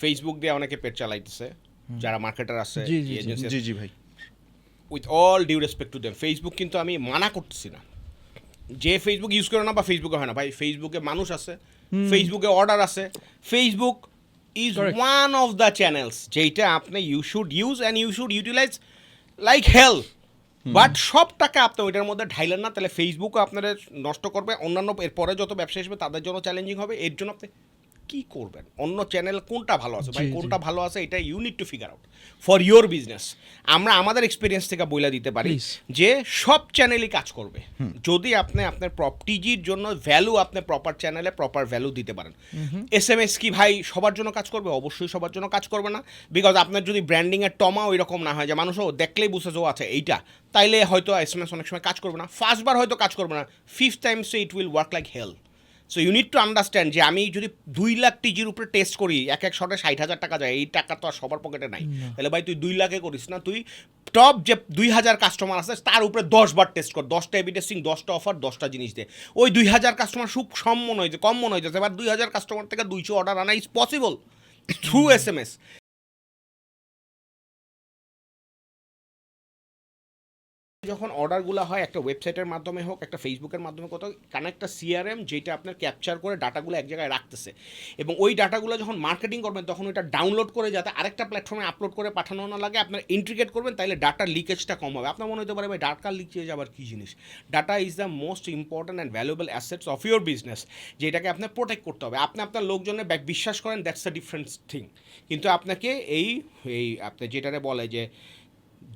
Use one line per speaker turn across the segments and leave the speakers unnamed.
Facebook দিয়ে অনেকে পেট চালাইতেছে, যারা মার্কেটার আছে,
জি জি ভাই,
with all due respect to them. Facebook কিন্তু আমি মানা করতেছি না যে ফেসবুক ইউজ করে না বা ফেসবুকে হয় না, ভাই ফেসবুকে মানুষ আছে, ফেসবুকে অর্ডার আছে, Facebook is one of the channels যেটা আপনি you should use and you should utilize like hell. But সব টাকা আপনি ওইটার মধ্যে ঢাইলেন না, তাহলে ফেসবুকও আপনারা নষ্ট করবে, অন্যান্য এরপরে যত ব্যবসা আসবে তাদের জন্য চ্যালেঞ্জিং হবে। এর জন্য আপনি কি করবেন, অন্য চ্যানেল কোনটা ভালো আছে ভাই, কোনটা ভালো আছে এটা you need to figure out for your business. আমরা আমাদের এক্সপিরিয়েন্স থেকে বলে দিতে পারি যে সব চ্যানেলই কাজ করবে যদি আপনি আপনার টিজির জন্য ভ্যালু আপনি প্রপার চ্যানেলে প্রপার ভ্যালু দিতে পারেন। SMS কি ভাই সবার জন্য কাজ করবে? অবশ্যই সবার জন্য কাজ করবে না, বিকজ আপনার যদি ব্র্যান্ডিংয়ের টমা ওই রকম না হয় যে মানুষও দেখলেই বুঝে যে আছে এইটা, তাইলে হয়তো SMS অনেক সময় কাজ করবে না, ফার্স্টবার হয়তো কাজ করবে না, 5th টাইমসে it will work like hell. So you need to understand যে আমি যদি 2 লাখ টিজির উপরে টেস্ট করি, এক শটে 60,000 টাকা যায়, এই টাকা তো আর সবার পকেটে নাই, তাহলে ভাই তুই 2 লাখে করিস না, তুই টপ যে 2000 কাস্টমার আছে তার উপরে 10 বার টেস্ট কর, 10টা এবি টেস্টিং, 10টা অফার, 10টা জিনিস দে, ওই 2000 কাস্টমার খুব কম মনে হয়েছে, এবার 2000 কাস্টমার থেকে 200 অর্ডার আনা ইজ পসিবল থ্রু SMS। যখন অর্ডারগুলো হয় একটা ওয়েবসাইটের মাধ্যমে হোক, একটা ফেসবুকের মাধ্যমে কোথাও কানেক্ট CRM যেটা আপনার ক্যাপচার করে ডাটাগুলো এক জায়গায় রাখতেছে, এবং ওই ডাটাগুলো যখন মার্কেটিং করবেন তখন ওইটা ডাউনলোড করে যাতে আরেকটা প্ল্যাটফর্মে আপলোড করে পাঠানো না লাগে, আপনার ইন্টিগ্রেট করবেন, তাহলে ডাটার লিকেজটা কম হবে। আপনার মনে হতে পারে ভাই ডাটা লিকেজ আবার কী জিনিস? Data is the most important and valuable assets of your business, যেটাকে আপনার প্রোটেক্ট করতে হবে। আপনি আপনার লোকজনের বিশ্বাস করেন, দ্যাটস আ ডিফারেন্ট থিং, কিন্তু আপনাকে এই আপনি যেটারে বলে যে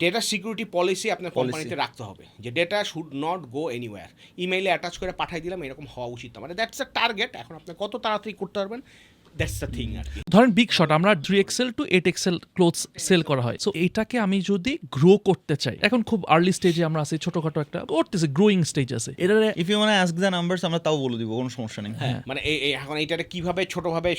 ডেটা সিকিউরিটি পলিসি আপনার কোম্পানিতে রাখতে হবে, যে data should not go anywhere. ইমেইলে অ্যাটাচ করে পাঠাই দিলাম, এরকম হওয়া উচিত না, মানে দ্যাটস আ টার্গেট। এখন আপনি কত তাড়াতাড়ি করতে পারবেন, দ্যাটস দ্য থিং আর কি।
ধরেন বিগ শট আমরা 3XL to 8XL clothes sell করা হয়, সো এইটাকে আমি যদি গ্রো করতে চাই, এখন খুব আর্লি স্টেজে আমরা আছি, ছোটখাটো একটা করতেছে, গ্রোয়িং স্টেজ আছে, এটা
if you want ask the numbers আমরা তাও বলে দিব, কোনো সমস্যা নেই।
মানে এখন এইটারে কিভাবে ছোটভাবে,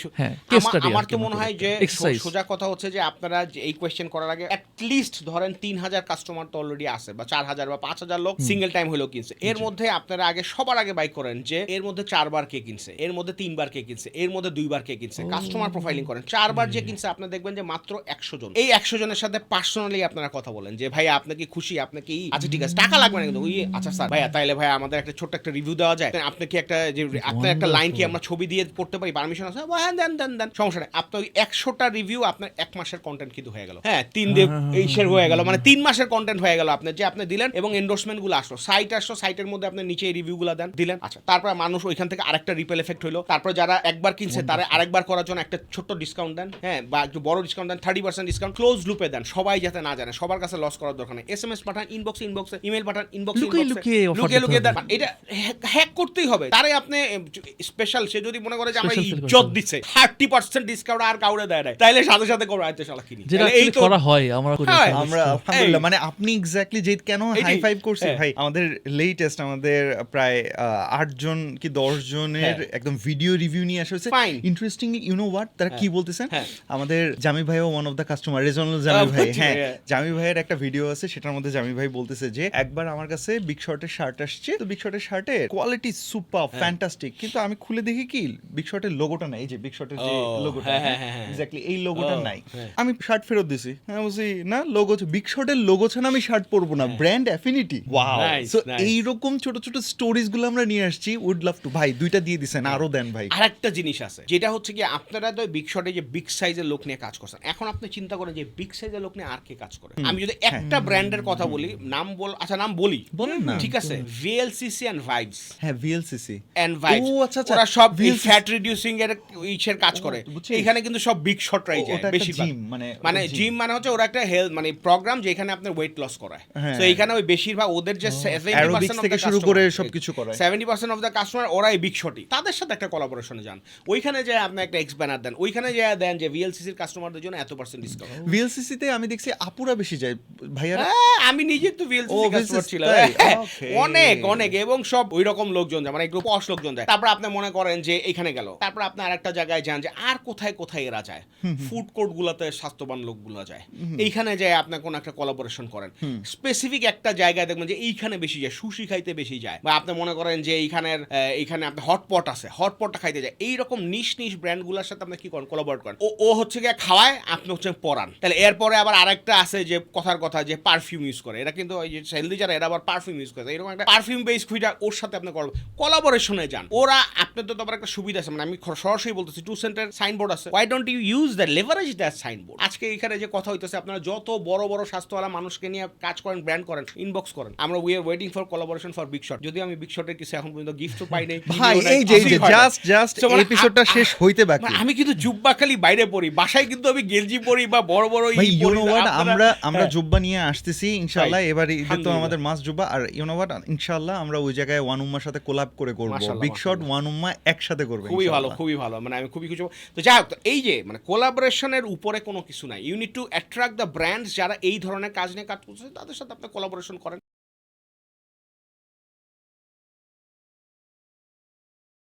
case study
আমার
আর কি
তো মনে হয় যে
exercise।
সোজা কথা হচ্ছে যে আপনারা যে এই কোয়েশ্চেন করার আগে অ্যাটলিস্ট ধরেন 3000 কাস্টমার তো অলরেডি আছে, বা 4000 বা 5000 লোক সিঙ্গেল টাইম হলেও কিনছে, এর মধ্যে আপনারা আগে সবার আগে বাই করেন যে এর মধ্যে 4 বার কে কিনছে, এর মধ্যে 3 বার কে কিনছে, এর মধ্যে 2 বার কে কিনছে, কাস্টমার প্রোফাইলিং করেন। 4 বার যে কিনছে আপনি দেখবেন যে মাত্র 100 জন, এই 100 জনের সাথে পার্সোনালি আপনারা কথা বলেন যে ভাই আপনি কি খুশি, আপনি কি আচ্ছা ঠিক আছে টাকা লাগবে না কিন্তু ওই আচ্ছা স্যার ভাইয়া তাইলে ভাই আমাদের একটা ছোট্ট একটা রিভিউ দেওয়া যায়, আপনি কি একটা যে আপনার একটা লাইন কি আমরা ছবি দিয়ে পড়তে পারি, পারমিশন আছে? হ্যাঁ দেন সমস্যা নেই। আপনার ওই 100টা রিভিউ আপনার 1 মাসের কন্টেন্ট কিন্তু হয়ে গেল, হ্যাঁ 3 দিন এই শেয়ার হয়ে গেল, মানে 3 মাসের কন্টেন্ট হয়ে গেল আপনার, যে আপনি দিলেন এবং এন্ডোর্সমেন্ট গুলো আসলো, সাইটের মধ্যে আপনি নিচে এই রিভিউ গুলো দিলেন, আচ্ছা তারপর মানুষ ওইখান থেকে আরেকটা রিপেল এফেক্ট হলো, তারপর যারা একবার কিনছে তারা আরেকবার করার জন্য একটা ছোট্ট ডিসকাউন্ট দেন, হ্যাঁ বা একটু বড় ডিসকাউন্ট দেন, 30% ডিসকাউন্ট ক্লোজ লুপে দেন, সবাই যাতে না জানে, সবার কাছে লস করার দরকার নেই। SMS পাঠান ইনবক্সে, ইমেল পাঠান ইনবক্সে, লুকিয়ে দেন, এটা হ্যাক করতেই হবে। তারে আপনি স্পেশাল, সে যদি মনে করে যে আমরা ইজ্জত দিচ্ছে 30% ডিসকাউন্ট আর কাউরে দেয় নাই, তাইলে সাথে সাথে করে আইতে শালা কিনি,
যেটা এই তো করা হয় আমরা
আলহামদুলিল্লাহ। মানে আপনি এক্স্যাক্টলি যে কেন হাই ফাইভ করছি ভাই, আমাদের লেটেস্ট আমাদের প্রায় 8 জন কি 10 জনের একদম ভিডিও রিভিউ নিয়ে আসা হয়েছে। ইন্টারেস্টিংলি ইউ নো হোয়াট তারা কি বলতেছেন, আমাদের জামি ভাইও ওয়ান অফ দ্য কাস্টমার, রেজনাল জামি ভাই, হ্যাঁ জামি ভাইয়ের একটা ভিডিও আছে, সেটার মধ্যে জামি ভাই বলতেছে যে একবার আমার কাছে বিগ শর্টের শার্ট আসছে, তো বিগ শর্টের শার্টের কোয়ালিটি সুপার ফ্যান্টাস্টিক, কিন্তু আমি খুলে দেখি কি বিগ শর্টের লোগোটা নাই, এই যে বিগ শর্টের যে লোগোটা, এক্স্যাক্টলি এই লোগোটা নাই, আমি শার্ট ফেরত দিছি, হ্যাঁ বলছি না লোগো বিগ শর্টের লোগো ছাড়া আমি শার্ট পরবো না, ব্র্যান্ড অ্যাফিনিটি। ওয়াও, সো এইরকম ছোট ছোট স্টোরিজ গুলো আমরা নিয়ে আসছি, উড লাভ টু। ভাই 2টা দিয়ে দিছেন, আরো দেন ভাই।
আরেকটা জিনিস আছে যেটা হচ্ছে কি আপনারা তো বিগ শটে যে বিগ সাইজের লোক নিয়ে কাজ করছেন, এখন আপনি চিন্তা করেন যে বিগ সাইজের লোক নিয়ে আর কে কাজ করে। আমি যদি একটা ব্র্যান্ডের কথা বলি, নাম বলি
বলেন না,
ঠিক আছে, VLCC এন্ড ভাইবস।
হ্যাঁ VLCC
এন্ড ভাইবস,
ও আচ্ছা
ওরা সব ফ্যাট রিডিউসিং এর ইচ্ছের কাজ করে, এখানে কিন্তু সব বিগ শটরাই যায় বেশিরভাগ। মানে জিম মানে হচ্ছে ওরা একটা হেলথ মানে প্রোগ্রাম যেখানে আপনার ওয়েট লস করায়, সো এইখানে ওই বেশিরভাগ ওদের যে 70%
থেকে শুরু করে সবকিছু করায়,
70% অফ দ্য কাস্টমার ওরাই বিগ শটই, তাদের সাথে একটা কোলাবোরেশনে যান, ওইখানে যায় আপনি একটা এক্সপ্যানার দেন, ওইখানে যায় দেন যে VLCC এর কাস্টমারদের জন্য এত% ডিসকাউন্ট।
VLCC তে আমি দেখছি আপুরা বেশি যায় ভাইয়ারা,
আমি নিজে তো VLCC কাস্টমার ছিলাম অনেক এবং সব ওই রকম লোকজন যায়, মানে একটু পশ লোকজন যায়। তারপর আপনি মনে করেন যে এখানে গেল, তারপর আপনি আরেকটা জায়গায় যান যে আর কোথায় কোথায় এরা যায়, ফুড কোর্ট গুলাতে স্বাস্থ্যবান লোকগুলো যায়, এইখানে যায় আপনি কোন একটা কোলাবোরেশন করেন, স্পেসিফিক একটা জায়গায় দেখবেন যে এইখানে বেশি যায়, সুশি খাইতে বেশি যায়, বা আপনি মনে করেন যে এইখানে আপনি হটপট আছে, হটপটটা খাইতে যায়, এইরকম নিশ ব্র্যান্ডগুলোর সাথে আপনি কি করেন, কোলাবরেট করেন। ও হচ্ছে গিয়ে খাওয়ায়, আপনি হচ্ছে পরান। তাহলে এরপরে আবার আরেকটা আছে যে কথার কথা যে পারফিউম ইউজ করে, এটা কিন্তু ওই যে হেলদি যারা এরা আবার পারফিউম ইউজ করে, এরকম একটা পারফিউম বেস খুঁজা ওর সাথে আপনি কোলাবোরেশনে যান। ওরা আপনার তো আবার একটা সুবিধা আছে, মানে আমি সরাসরি বলতেছি 2 সেন্টের সাইনবোর্ড আছে, why don't you use the leverage that signboard. আজকে এখানে যে কথা হইতেছে, আপনারা যত বড় বড় স্বাস্থ্যওয়ালা মানুষকে নিয়ে কাজ করেন, ব্র্যান্ড করেন, ইনবক্স করেন, আমরা we are waiting for collaboration for big shot. যদি আমি বিগ শটের কিছু এখন পর্যন্ত গিফটও পাই নাই
ভাই, এই যে জাস্ট এপিসোডটা শেষ হইতে বাকি।
আমি কিন্তু জুব্বা খালি বাইরে পরি, বাসায় কিন্তু আমি গেঞ্জি পরি বা বড় বড়
ভাই ইউ নো হোয়াট, আমরা জুব্বা নিয়ে আসতেছি ইনশাআল্লাহ। এবার ঈদে তো আমাদের মাস জুব্বা, আর ইউ নো হোয়াট ইনশাআল্লাহ আমরা ওই জায়গায় ওয়ান উম্মার সাথে কোলাব করে করব, বিগ শট ওয়ান উম্মা একসাথে করবে।
খুবই ভালো, খুবই ভালো, মানে আমি খুবই খুশি। তো যাই হোক, এই যে মানে কোলাবোরেশনের উপরে কোনো কিছু নাই, you need to attract the brands যারা এই ধরনের কাজ নিয়ে কাজ করছে, তাদের সাথে আপনি কোলাবোরেশন করেন।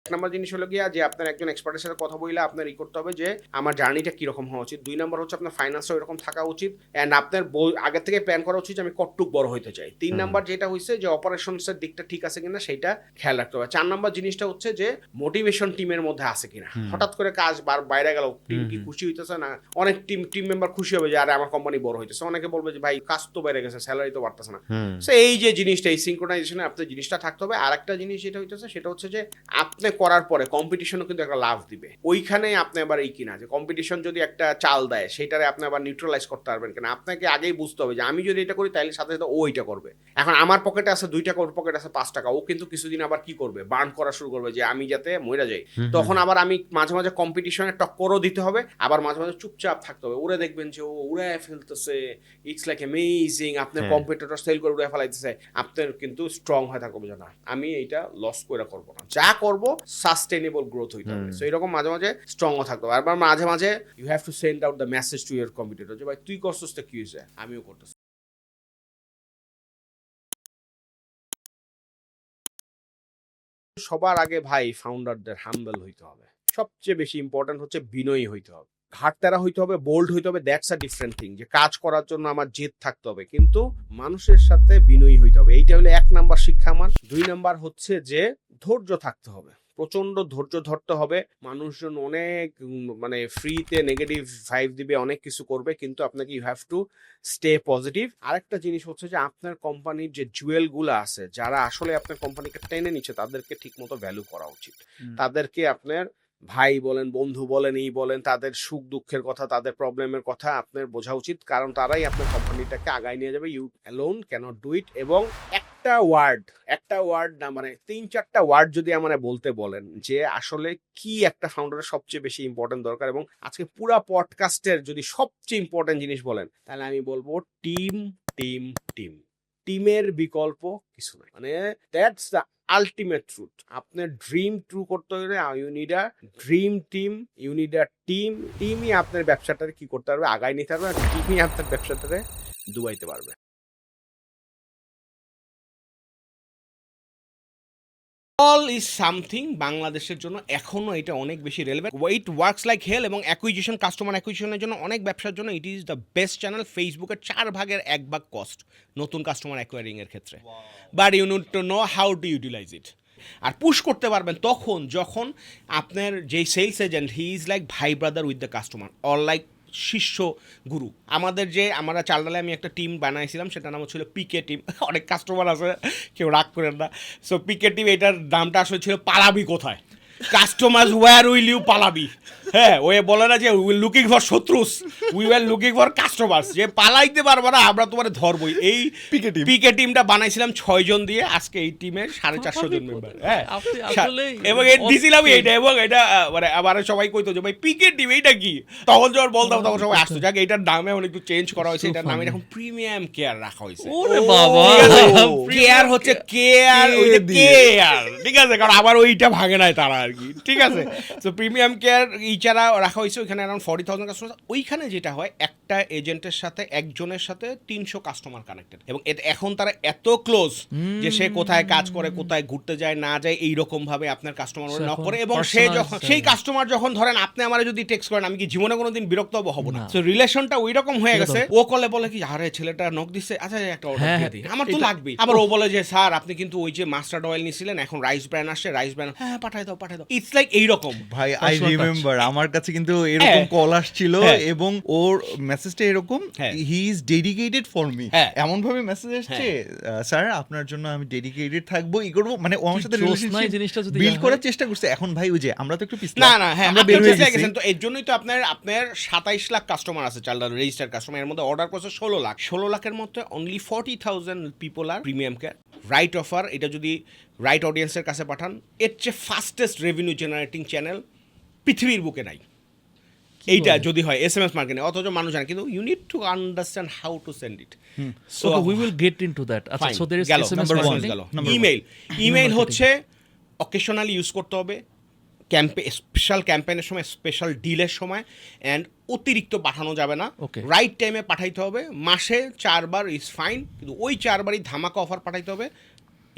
নাম্বার জিনিস হলো গিয়া যে আপনার একজন এক্সপার্টের সাথে কথা বললে আপনার ই করতে হবে যে আমার জার্নিটা কিরকম হওয়া উচিত। 2 নাম্বার হচ্ছে আপনার ফাইন্যান্সও এরকম থাকা উচিত, অ্যান্ড আপনার আগে থেকে প্ল্যান করা উচিত যে আমি কতটুক বড় হইতে চাই। 3 নাম্বার যেটা হয়েছে যে অপারেশনসের দিকটা ঠিক আছে কিনা সেটা খেয়াল রাখতে হবে। 4 নাম্বার জিনিসটা হচ্ছে যে মোটিভেশন টিমের মধ্যে আছে কিনা, হঠাৎ করে কাজ বাইরে গেল, টিম কি খুশি হইতেছে না, অনেক টিম মেম্বার খুশি হবে যে আরে আমার কোম্পানি বড় হইতেছে, অনেকে বলবে যে ভাই কাজ তো বেড়ে গেছে, স্যালারি তো বাড়তেছে না। সো এই যে জিনিসটা, এই সিনক্রোনাইজেশনে আপনার জিনিসটা থাকতে হবে। আর একটা জিনিস যেটা হইতেছে সেটা হচ্ছে যে আপনি করার পরে কম্পিটিশনও কিন্তু একটা লাভ দিবে, ওইখানে আপনি আবার এই কিনা যে কম্পিটিশন যদি একটা চাল দেয় সেটারে আপনি আবার নিউট্রালাইজ করতে পারবেন কিনা, আপনাকে আগেই বুঝতে হবে যে আমি যদি এটা করি তাহলে সাথে সাথে ও এটা করবে। এখন আমার পকেটে আছে 2 টাকা, ওর পকেটে আছে 5 টাকা, ও কিন্তু কিছুদিন আবার কি করবে, বার্ন করা শুরু করবে যে আমি যাতে মরে যাই। তখন আবার আমি মাঝে মাঝে কম্পিটিশনে টক্করও দিতে হবে, আবার মাঝে মাঝে চুপচাপ থাকতে হবে। ওরে দেখবেন যে ও উড়ায় ফেলতেছে, ইটস লাইক অ্যামেজিং, আপনার কম্পিটিটর সেল করে উড়ায় ফেলাইতেছে, আপনার কিন্তু স্ট্রং হয়ে থাকবে যে না আমি এইটা লস করে করবো না, যা করবো সাস্টেনেবল গ্রোথ হইতে হবে। সো এরকম মাঝে মাঝে স্ট্রংও থাকতে হবে। আর মাঝে মাঝে you have to send out the message to your competitor যে ভাই তুই করছিস তো কি হয়েছে, আমিও করতেছি। সবার আগে ভাই ফাউন্ডারদের হাম্বল হইতে হবে, সবচেয়ে বেশি ইম্পর্টেন্ট হচ্ছে বিনয়ী হইতে হবে, ঘাটতারা হইতে হবে, বোল্ড হইতে হবে। দ্যাটস আ ডিফারেন্ট থিং, যে কাজ করার জন্য আমার জেদ থাকতে হবে, কিন্তু মানুষের সাথে বিনয়ী হইতে হবে। এইটা হলো 1 নাম্বার শিক্ষা আমার। 2 নাম্বার হচ্ছে যে ধৈর্য থাকতে হবে, প্রচন্ড ধৈর্য ধরতে হবে। মানুষজন অনেক মানে ফ্রিতে নেগেটিভ ভাইব দিবে, অনেক কিছু করবে, কিন্তু আপনাকে you have to stay positive. আরেকটা জিনিস হচ্ছে যে আপনার কোম্পানির যে জুয়েলগুলো আছে, যারা আসলে আপনার কোম্পানিকে টেনে নিচ্ছে, তাদেরকে ঠিক মতো ভ্যালু করা উচিত। তাদেরকে আপনার ভাই বলেন, বন্ধু বলেন, এই বলেন, তাদের সুখ দুঃখের কথা, তাদের প্রবলেমের কথা আপনার বোঝা উচিত, কারণ তারাই আপনার কোম্পানিটাকে আগায় নিয়ে যাবে। You alone can't do it. এবং একটা ওয়ার্ড না, মানে 3-4টা ওয়ার্ড যদি আমার বলতে বলেন যে আসলে কি একটা ফাউন্ডারের সবচেয়ে বেশি ইম্পর্টেন্ট দরকার, এবং আজকে পুরা পডকাস্টের যদি সবচেয়ে ইম্পর্টেন্ট জিনিস বলেন, তাহলে আমি বলবো টিম টিম টিম। টিমের বিকল্প কিছু নাই, মানে দ্যাটস দ্য আলটিমেট ট্রুথ। আপনার ড্রিম ট্রু করতে হলে you need a dream team, you need a team. টিমই আপনার ব্যবসাটাকে কি করতে পারবে, আগায় নিতে পারবে, আর টিমই আপনার ব্যবসাটাকে ডুবাইতে পারবে। অল ইজ সামথিং বাংলাদেশের জন্য এখনো এটা অনেক বেশি relevant. It works like hell, এবং অ্যাকুইজিশন, কাস্টমার অ্যাকুইজিশনের জন্য অনেক ব্যবসার জন্য it is the best channel. ফেসবুকের 4 ভাগের 1 ভাগ কস্ট নতুন কাস্টমার অ্যাকোয়ারিং এর ক্ষেত্রে, but you need to know how to utilise it. আর পুশ করতে পারবেন তখন যখন আপনার যেই sales agent, he is like ভাই brother with the customer, or like শিষ্য গুরু। আমাদের যে আমরা চালডালে আমি একটা টিম বানাইছিলাম, সেটার নাম ছিল পিকে টিম। অনেক কাস্টমার আছে, কেউ রাগ করেন না। সো পিকে টিম, এটার নামটা আসলে ছিল পালাবি কোথায়, কাস্টমার্স ওয়্যার উইল ইউ পালাবি। হ্যাঁ, ওই বলে না যে উই লুকিং ফর শত্রুস, we were looking for customers, যে পালাইতে পারবো না আমরা তোমার ধরবই। এই পিকে টিমটা বানাইছিলাম 6 জন দিয়ে, আজকে এই টিমের 450 জন মেম্বার। হ্যাঁ, এবং দিছিলাম এইটা, এবং এটা মানে আবার সবাই কইতো যে ভাই পিকে টিম এইটা কি, তখন যখন বলতাম তখন সবাই আসতো। যাক, এটার নামে এখন একটু চেঞ্জ করা হয়েছে, এটার নামে এখন প্রিমিয়াম কেয়ার রাখা হয়েছে।
ওরে বাবা,
কেয়ার হচ্ছে কেয়ার, ওইটা কেয়ার, ঠিক আছে, কারণ আবার ওইটা ভাগে নাই তারা আর কি, ঠিক আছে। তো প্রিমিয়াম কেয়ার ইচারা রাখা হয়েছে, ওইখানে অ্যারাউন্ড 40,000 কাস্টমার। ওইখানে যেটা হয়, একটা একটা এজেন্টের সাথে একজনের সাথে 300 কাস্টমার কানেক্টেড, এবং এখন তারা এত ক্লোজ যে সে কোথায় কাজ করে, কোথায় ঘুরতে যায় না যায়, এইরকম ভাবে আপনার কাস্টমার নক করে, এবং সে যখন সেই কাস্টমার যখন ধরেন আপনি আমারে যদি টেক্সট করেন, আমি কি জীবনে কোনোদিন বিরক্ত হব না। সো রিলেশনটা ওই রকম হয়ে গেছে। ও কলে বলে কি, আরে ছেলেটা নক দিছে, আচ্ছা একটা অর্ডার দিয়ে দিই, আমার তো লাগবেই। আবার ও বলে যে স্যার আপনি কিন্তু ওই যে মাস্টার্ড অয়েল নিছিলেন, এখন রাইস ব্র্যান্ড আসছে, রাইস ব্র্যান্ড হ্যাঁ পাঠাই দাও। ইটস লাইক এইরকম।
ভাই আই রিমেম্বার আমার কাছে কিন্তু এরকম কল আসছিল, এবং ওর মেসেজটা এরকম, he is dedicated for me, এমন ভাবে মেসেজ আসছে, স্যার আপনার জন্য আমি ডেডিকেটেড থাকবো, ই করবো, মানে ও আমার সাথে রিলেশনশিপ বিল্ড করার চেষ্টা করছে। এখন ভাই ওই যে আমরা তো একটু পিছলা,
না হ্যাঁ আমরা বের হয়ে গেছেন, তো এর জন্যই তো আপনার 27 লাখ কাস্টমার আছে চালডাল রেজিস্টার্ড কাস্টমার, এর মধ্যে অর্ডার করছে 16 লাখের মধ্যে অনলি 40,000 পিপল আর প্রিমিয়াম কেয়ার রাইট অফার। এটা যদি রাইট অডিয়েন্সের কাছে পাঠান, এর চেয়ে ফাস্টেস্ট রেভিনিউ জেনারেটিং চ্যানেল পৃথিবীর বুকে নাই। এইটা যদি হয় SMS মার্কেটিং, অথচ মানুষ জানে, কিন্তু you need to understand how to send it.
So we will get into that. আচ্ছা, so there is SMS marketing.
Email হচ্ছে অকেশনালি ইউজ করতে হবে, স্পেশাল ক্যাম্পেইনের সময়, স্পেশাল ডিলের সময়, অ্যান্ড অতিরিক্ত পাঠানো যাবে না, রাইট টাইমে পাঠাইতে হবে। মাসে 4 বার ইজ ফাইন, কিন্তু ওই 4 বারই ধামাকা অফার পাঠাইতে হবে।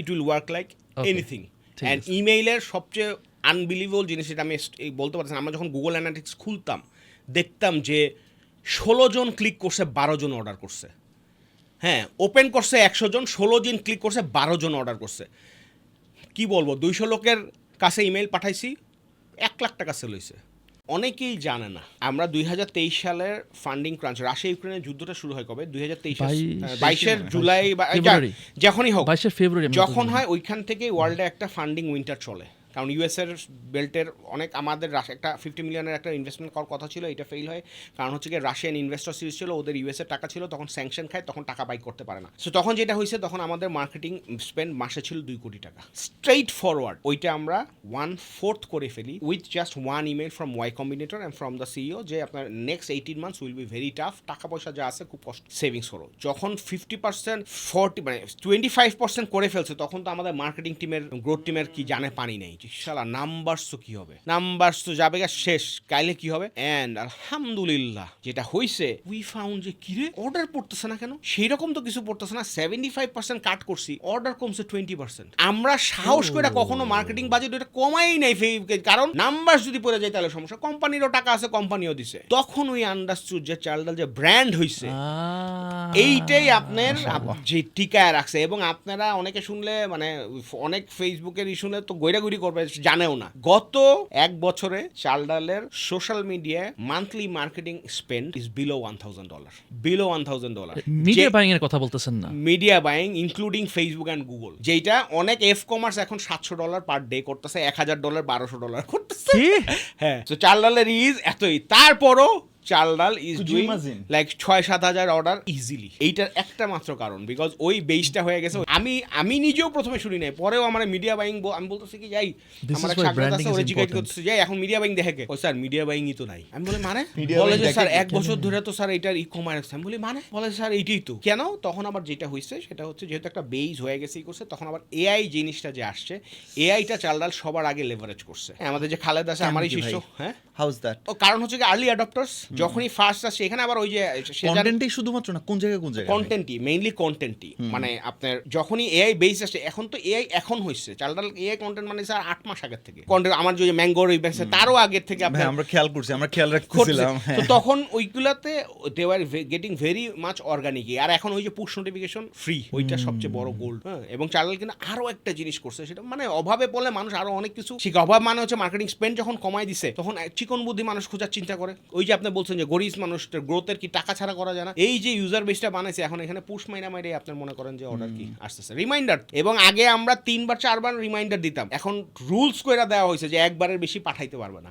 It will work like anything. And ইমেইলের সবচেয়ে আনবিলিভেবল জিনিস, এটা আমি বলতে পারছি, আমরা যখন গুগল অ্যানালিটিক্স খুলতাম দেখতাম যে 16 জন ক্লিক করছে, 12 জন অর্ডার করছে। হ্যাঁ, ওপেন করছে 100 জন, 16 জন ক্লিক করছে, 12 জন অর্ডার করছে। কি বলবো, 200 লোকের কাছে ইমেল পাঠাইছি, 1 লাখ টাকা সেল হয়েছে। অনেকেই জানে না আমরা 2023 সালের ফান্ডিং ক্রাঞ্চ, রাশিয়া ইউক্রেনের যুদ্ধটা শুরু হয় কবে, 2023 জুলাই বা যখনই হোক,
22 ফেব্রুয়ারি
যখন হয়, ওইখান থেকে ওয়ার্ল্ডে একটা ফান্ডিং উইন্টার চলে। কারণ ইউএসের বেল্টের অনেক আমাদের একটা 50 মিলিয়নের একটা ইনভেস্টমেন্ট করার কথা ছিল, এটা ফেল হয়। কারণ হচ্ছে কি, রাশিয়ান ইনভেস্টর সিরিজ ছিল, ওদের ইউএসের টাকা ছিল, তখন স্যাংশন খায়, তখন টাকা বাই করতে পারে না। সো তখন যেটা হয়েছে, তখন আমাদের মার্কেটিং স্পেন্ড মাসে ছিল 2 কোটি টাকা। স্ট্রেইট ফরওয়ার্ড ওইটা আমরা 1/4 করে ফেলি with just 1 email from Y Combinator and from the CEO, যে আপনার next 18 months will be very tough, টাকা পয়সা যা আছে খুব কষ্ট সেভিংস করো। যখন 50%, 40 মানে 25% করে ফেলছে, তখন তো আমাদের মার্কেটিং টিমের, গ্রোথ টিমের কি জানে পানি নেই, শালা নাম্বারস তো কি হবে, নাম্বারস তো যাবে শেষ, কাইলে কি হবে। এন্ড আলহামদুলিল্লাহ যেটা হইছে, উই ফাউন্ড যে কিরে অর্ডার পড়তেছে না কেন, সেই রকম তো কিছু পড়তেছে না। 75% কাট করছি, অর্ডার কমছে 20%। আমরা সাহস করে কখনো মার্কেটিং বাজেট এটা কমাই নাই, কারণ নাম্বারস যদি পড়ে যায় তাহলে সমস্যা। কোম্পানিরও টাকা আছে, কোম্পানিও দিছে, তখন ওই আন্ডারস্টুড যে চালডাল যে ব্র্যান্ড হইছে, এইটাই আপনার যে টিকায় রাখছে। এবং আপনারা অনেকে শুনলে, মানে অনেক ফেসবুকের শুনলে তো গৈরাগুড়ি করবে, জানেও না। গত 1 বছরে চালডালের সোশ্যাল মিডিয়ায় monthly marketing spend is below $1,000, below $1,000।
Media buying এর কথা বলতেছেন না?
Media buying including Facebook and Google, যেটা অনেক কমার্স এখন $700 পার ডে করতেছে, $1,000 $1,200 করতেছে। হ্যাঁ, তো চালডালের ইজ এতই, তারপরও চালডাল ইজ ডুইং লাইক 6-7 হাজার অর্ডার ইজিলি। এইটার একটা মাত্র কারণ, বিকজ ওই বেসটা হয়ে গেছে। আমি নিজেও প্রথমে শুনি নাই, পরেও আমার মিডিয়া বাইং, আমি বলতেছি কি যাই, আমার সাক্ষাৎ আছে, ওরা জিজ্ঞাসা করতেছে যাই এখন মিডিয়া বাইং দেখে কে, ও স্যার মিডিয়া বাইংই তো নাই। আমি বলি মানে, বলে যে স্যার 1 বছর ধরে তো স্যার এটার ই-কমার্স। আমি বলি মানে, বলে স্যার এইটাই তো। কেন? তখন আবার যেটা হয়েছে সেটা হচ্ছে, যেহেতু একটা বেস হয়ে গেছে ই করছে, তখন আবার এআই জিনিসটা যে আসছে, এআইটা চালডাল সবার আগে লেভারেজ করছে। আমাদের যে খালেদ আছে, আমারই শিষ্য। হ্যাঁ, হাউজ দ্যাট? ও কারণ হচ্ছে কি, আর্লি অ্যাডপ্টার্স যখনই ফার্স্ট আসছে, এখানে আবার ওই যে
কন্টেন্টই শুধুমাত্র না, কোন জায়গায়
কন্টেন্টই, মেইনলি কন্টেন্টই, মানে আপনার যখনই এআই বেস আসছে, এখন তো এআই এখন হইছে চালডাল এআই কন্টেন্ট, মানে স্যার 8 মাস আগের থেকে কন্টেন্ট, আমার যে ম্যাঙ্গোর ওই ব্যাংক তারও আগের থেকে
আমরা খেয়াল করছি, আমরা খেয়াল রাখছিলাম।
তো তখন ওইগুলাতে they are getting very much organic. আর এখন ওই যে পুশ নোটিফিকেশন ফ্রি, ওইটা সবচেয়ে বড় গোল্ড। হ্যাঁ, এবং চালডাল কিন্তু আরো একটা জিনিস করছে, সেটা মানে অভাবে বলে মানুষ আরো অনেক কিছু শিখে। অভাব মানে হচ্ছে মার্কেটিং স্পেন্ড যখন কমাই দিছে, তখন চিকন বুদ্ধি মানুষ খোঁজার চিন্তা করে। ওই যে আপনি বলছেন যে গরিব মানুষ গ্রোথের কি টাকা ছাড়া করা যায় না, এই যে ইউজার বেসটা বানাইছে, এখন এখানে পুশ মাইনা মাইরে আপনার মনে করেন যে অর্ডার কি আসতেছে, রিমাইন্ডার। এবং আগে আমরা 3 বার 4 বার রিমাইন্ডার দিতাম, এখন রুলস কইরা দেওয়া হয়েছে যে 1 বারের বেশি পাঠাইতে পারবে না।